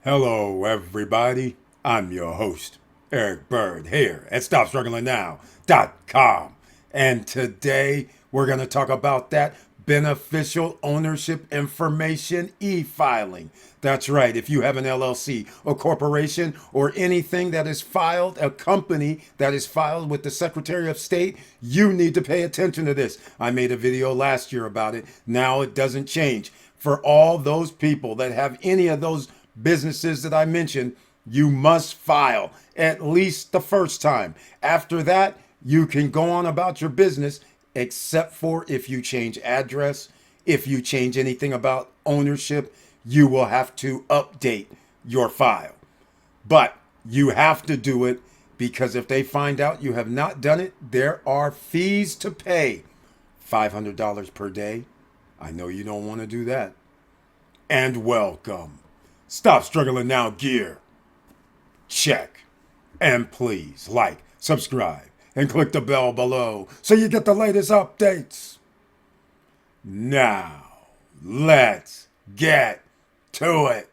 Hello, everybody. I'm your host, Eric Bird, here at StopStrugglingNow.com. And today we're going to talk about that beneficial ownership information e-filing. That's right. If you have an LLC, a corporation, or anything that is filed, a company that is filed with the Secretary of State, you need to pay attention to this. I made a video last year about it. Now it doesn't change. For all those people that have any of those businesses that I mentioned, you must file at least the first time. After that, you can go on about your business, except for if you change address, if you change anything about ownership, you will have to update your file. But you have to do it because if they find out you have not done it, there are fees to pay. $500 per day. I know you don't want to do that. And welcome. Stop Struggling Now gear. Check. And please like, subscribe, and click the bell below so you get the latest updates. Now, let's get to it.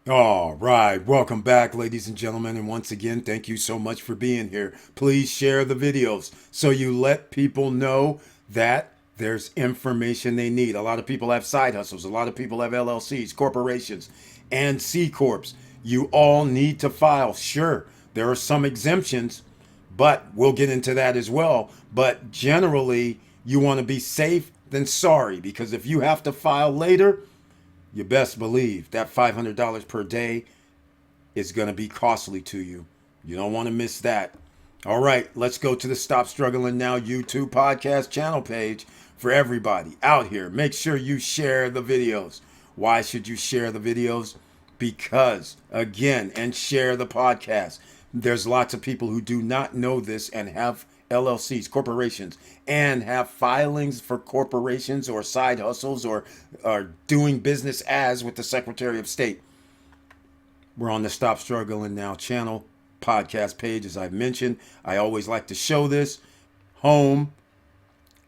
All right, welcome back, ladies and gentlemen. And once again, thank you so much for being here. Please share the videos so you let people know that there's information they need. A lot of people have side hustles. A lot of people have LLCs, corporations, and C Corps. You all need to file. Sure, there are some exemptions, but we'll get into that as well. But generally, you want to be safe than sorry, because if you have to file later, you best believe that $500 per day is going to be costly to you. You don't want to miss that. All right, let's go to the Stop Struggling Now YouTube podcast channel page for everybody out here. Make sure you share the videos. Why should you share the videos? Because, again, and share the podcast. There's lots of people who do not know this and have LLCs, corporations, and have filings for corporations or side hustles or are doing business as with the Secretary of State. We're on the Stop Struggling Now channel podcast page, as I've mentioned. I always like to show this home,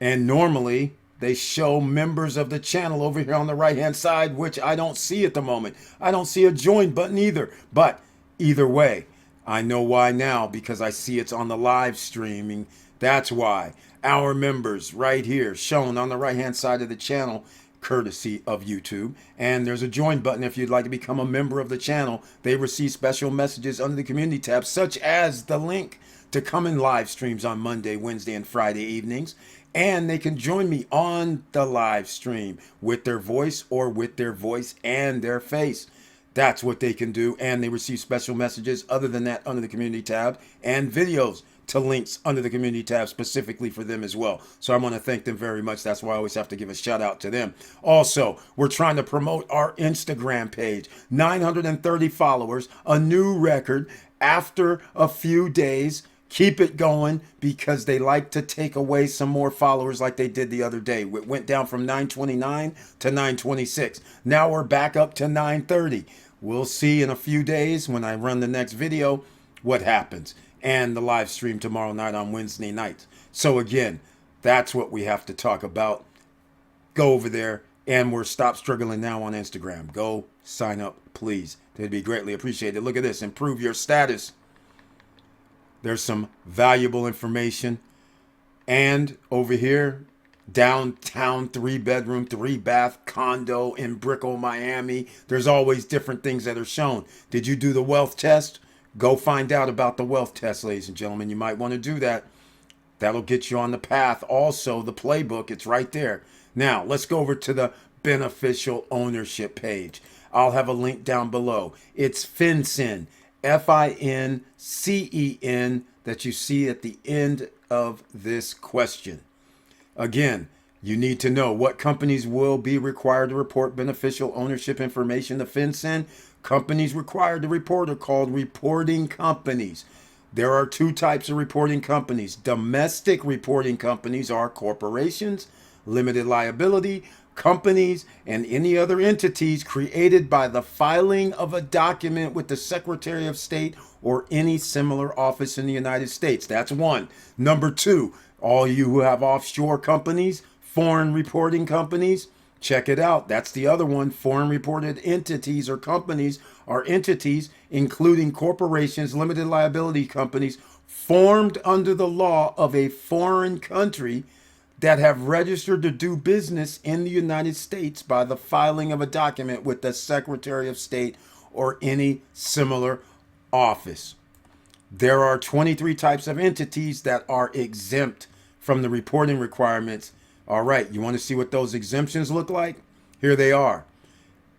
and normally they show members of the channel over here on the right hand side, which I don't see at the moment. I don't see a join button either, but either way, I know why now, because I see it's on the live streaming. That's why. Our members right here shown on the right hand side of the channel, courtesy of YouTube. And there's a join button if you'd like to become a member of the channel. They receive special messages under the community tab, such as the link to come in live streams on Monday, Wednesday, and Friday evenings. And they can join me on the live stream with their voice or with their voice and their face. That's what they can do. And they receive special messages other than that under the community tab, and videos to links under the community tab specifically for them as well. So I want to thank them very much. That's why I always have to give a shout out to them. Also, we're trying to promote our Instagram page. 930 followers, a new record after a few days. Keep it going, because they like to take away some more followers like they did the other day. It went down from 929 to 926. Now we're back up to 930. We'll see in a few days when I run the next video what happens. And the live stream tomorrow night on Wednesday night. So again, that's what we have to talk about. Go over there, and we're Stop Struggling Now on Instagram. Go sign up, please. It'd be greatly appreciated. Look at this. Improve your status. There's some valuable information. And over here, downtown 3-bedroom, 3-bath condo in Brickell, Miami. There's always different things that are shown. Did you do the wealth test? Go find out about the wealth test, ladies and gentlemen. You might want to do that. That'll get you on the path. Also, the playbook, it's right there. Now, let's go over to the beneficial ownership page. I'll have a link down below. It's FinCEN, FINCEN, that you see at the end of this question. Again, You need to know what companies will be required to report beneficial ownership information to FinCEN. Companies required to report are called reporting companies. There are two types of reporting companies. Domestic reporting companies are corporations, limited liability companies, and any other entities created by the filing of a document with the Secretary of State or any similar office in the United States. That's one. Number two, all you who have offshore companies, foreign reporting companies, check it out. That's the other one. Foreign reported entities or companies are entities, including corporations, limited liability companies, formed under the law of a foreign country that have registered to do business in the United States by the filing of a document with the Secretary of State or any similar office. There are 23 types of entities that are exempt from the reporting requirements. All right, you want to see what those exemptions look like? Here they are.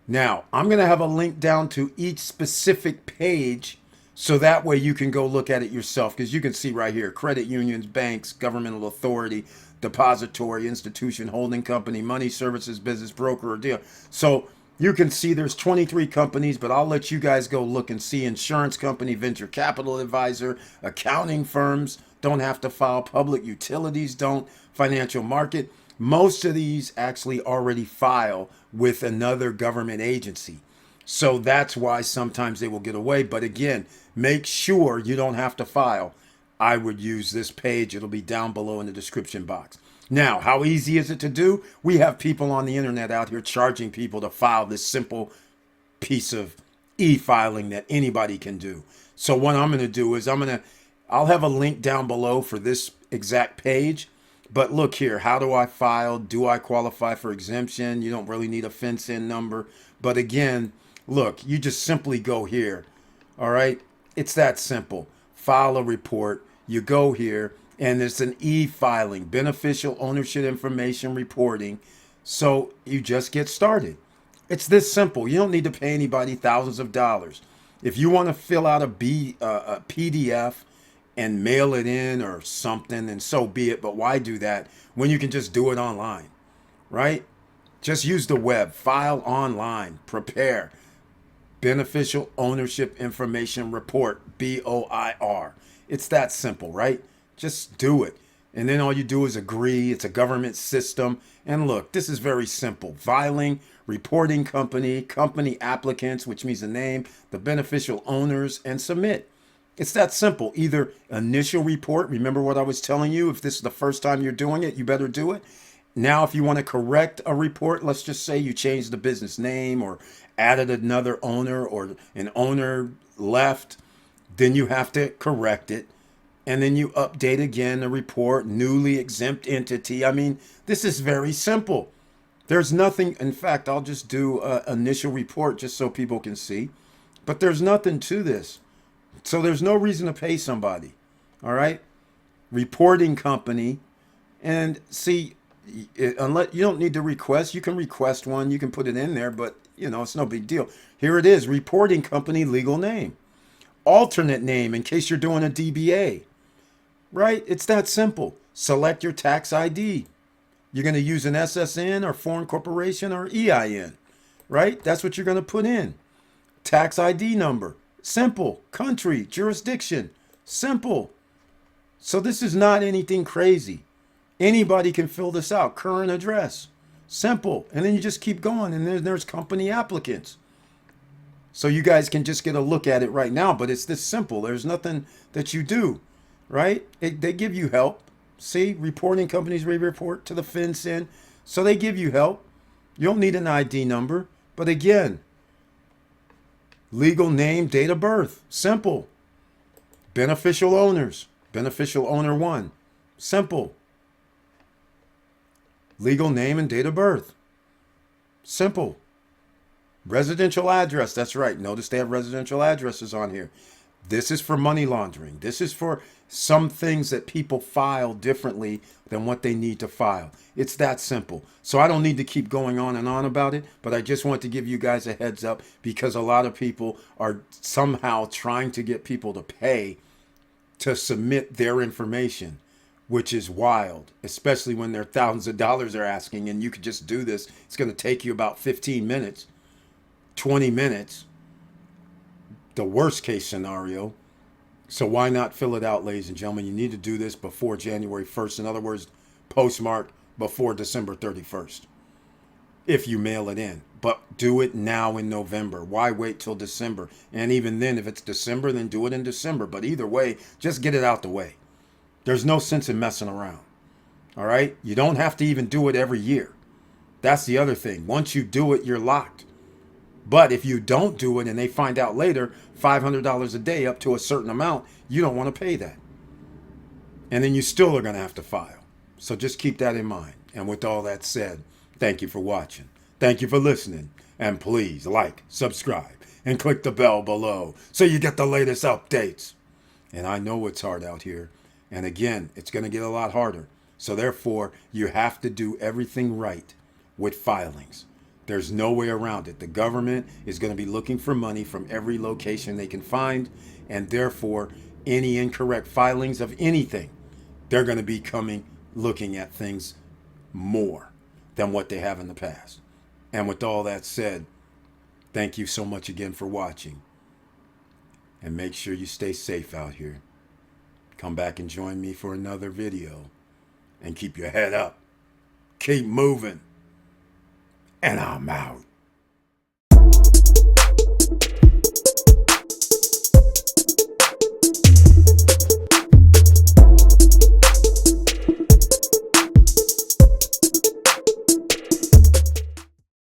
Now, I'm going to have a link down to each specific page so that way you can go look at it yourself, because you can see right here, credit unions, banks, governmental authority, depository, institution, holding company, money services, business, broker, or dealer. So you can see there's 23 companies, but I'll let you guys go look and see. Insurance company, venture capital advisor, accounting firms don't have to file, public utilities don't, financial market. Most of these actually already file with another government agency. So that's why sometimes they will get away. But again, make sure you don't have to file. I would use this page. It'll be down below in the description box. Now, how easy is it to do? We have people on the internet out here charging people to file this simple piece of e-filing that anybody can do. So what I'm going to do is I'll have a link down below for this exact page. But look here, how do I file? Do I qualify for exemption? You don't really need a FinCEN number. But again, look, you just simply go here. All right. It's that simple. File a report. You go here and it's an e-filing, beneficial ownership information reporting. So you just get started. It's this simple. You don't need to pay anybody thousands of dollars. If you want to fill out a PDF and mail it in or something, and so be it. But why do that when you can just do it online, right? Just use the web, file online, prepare. Beneficial Ownership Information Report, BOIR. It's that simple, right? Just do it. And then all you do is agree. It's a government system. And look, this is very simple. Filing, reporting company, company applicants, which means the name, the beneficial owners, and submit. It's that simple. Either initial report. Remember what I was telling you? If this is the first time you're doing it, you better do it. Now, if you want to correct a report, let's just say you changed the business name or added another owner or an owner left, then you have to correct it. And then you update again the report, newly exempt entity. I mean, this is very simple. There's nothing. In fact, I'll just do an initial report just so people can see. But there's nothing to this. So there's no reason to pay somebody. All right. Reporting company. And see, unless you don't need to request, you can request one. You can put it in there, but it's no big deal. Here it is. Reporting company, legal name. Alternate name in case you're doing a DBA. Right? It's that simple. Select your tax ID. You're going to use an SSN or foreign corporation or EIN. Right? That's what you're going to put in. Tax ID number. Simple. Country, jurisdiction. Simple. So this is not anything crazy. Anybody can fill this out. Current address. Simple. And then you just keep going. And then there's company applicants. So you guys can just get a look at it right now. But it's this simple. There's nothing that you do. Right? They give you help. See? Reporting companies report to the FinCEN. So they give you help. You don't need an ID number. But again, legal name, date of birth. Simple. Beneficial owners. Beneficial owner 1. Simple. Legal name and date of birth. Simple. Residential address. That's right. Notice they have residential addresses on here. This is for money laundering. This is for some things that people file differently than what they need to file. It's that simple. So I don't need to keep going on and on about it, but I just want to give you guys a heads up because a lot of people are somehow trying to get people to pay to submit their information which is wild, especially when they're thousands of dollars they're asking, and you could just do this. It's going to take you about 15 minutes, 20 minutes, the worst case scenario. So why not fill it out, ladies and gentlemen? You need to do this before January 1st. In other words, postmark before December 31st if you mail it in. But do it now in November. Why wait till December? And even then, if it's December, then do it in December. But either way, just get it out the way. There's no sense in messing around. All right? You don't have to even do it every year. That's the other thing. Once you do it, you're locked. But if you don't do it and they find out later, $500 a day up to a certain amount, you don't want to pay that. And then you still are going to have to file. So just keep that in mind. And with all that said, thank you for watching. Thank you for listening. And please like, subscribe, and click the bell below so you get the latest updates. And I know it's hard out here. And again, it's going to get a lot harder. So therefore, you have to do everything right with filings. There's no way around it. The government is going to be looking for money from every location they can find. And therefore, any incorrect filings of anything, they're going to be looking at things more than what they have in the past. And with all that said, thank you so much again for watching. And make sure you stay safe out here. Come back and join me for another video. And keep your head up. Keep moving. And I'm out.